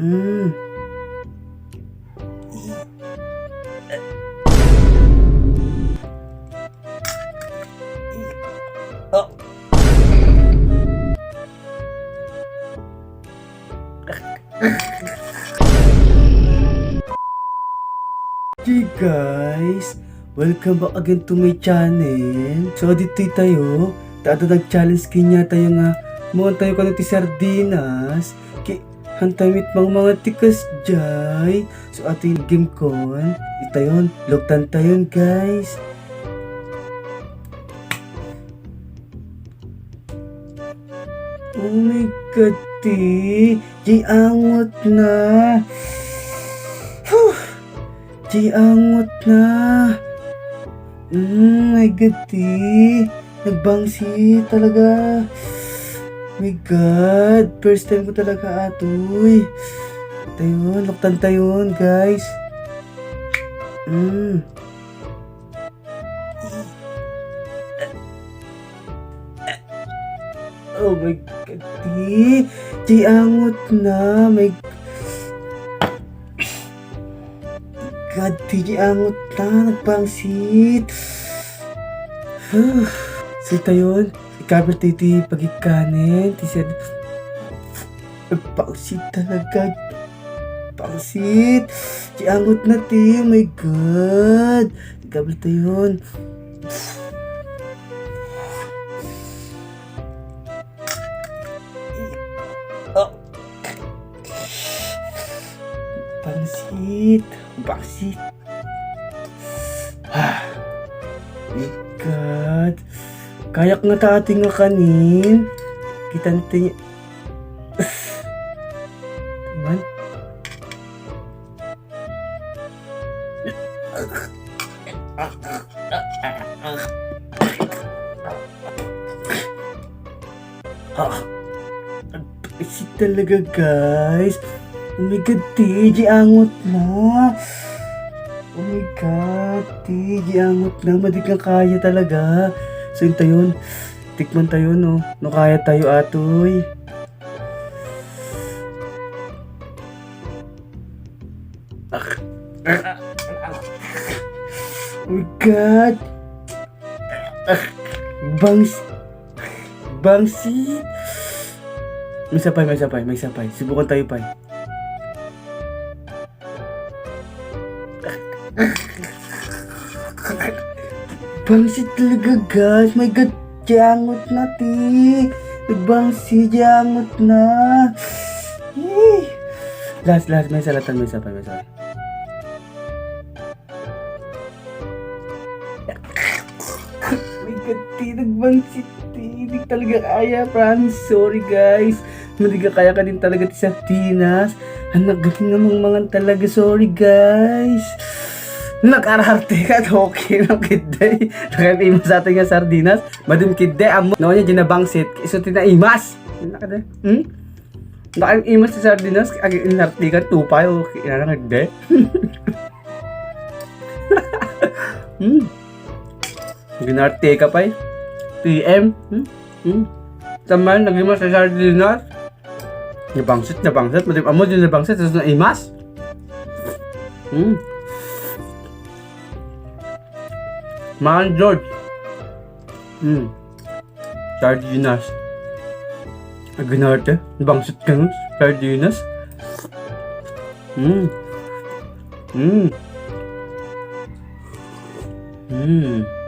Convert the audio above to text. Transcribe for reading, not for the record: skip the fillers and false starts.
Hmm. Oh. Hey guys, welcome back again to my channel. So dito tayo, tato nag-challenge kanya tayo nga mo tayo kanang ti sardinas. Hantamit mga tikas jay. So ating game kon, itayon, luktan tayon guys. Oh my god, jay angot na. Di angot na. My God, nagbangsi talaga. My God, first time ko talaga atoy. Tayon, luktan tayon, guys. Oh my God, di angot na. My God, di angot na, nagpangsit. Sita yun, ikabar titi pagikanin, tisad. Nagpangsit talaga. Pangsit. Di angot na ti, oh my God. Ikabar tayo yun. Oh. Pangsit. Baksit. My God. Kayak nga ta ating nga kanin. Kita natin. Teman. Baksit talaga guys. Oh my God, di angot na. Oh my God, di angot na. Madig na kaya talaga. So yun tayo, tikman tayo no. No kaya tayo atoy. Oh my God. Bangsi. May sapay. Subukan tayo pa. Bangsi talaga guys. My God, jangot na ti. Nagbangsi, jangot na. Last, may salatan, may sapay. My God, ti, nagbangsi ti. Hindi talaga kaya, promise. Sorry guys. Hindi ka kaya ka din talaga ti sardinas. Anak, galing namang mga talaga. Sorry guys. Nag-ararte ka, okay lang kidday. Nakalimas sa ating nga sardinas. Madum kidday, amo. No niya, ginabangsit. Iso tinaimas. Nakada, nakalimas sa sardinas. Agi inarte ka, tupay. Okay, inarang kidday. Ginarte ka pa eh. PM. Taman, naglimas sa sardinas. Nabangsit. Madum amo din nabangsit. Tapos naimas. Man George. Sardinas. Aginarte. Bangsit ka nun. Sardinas.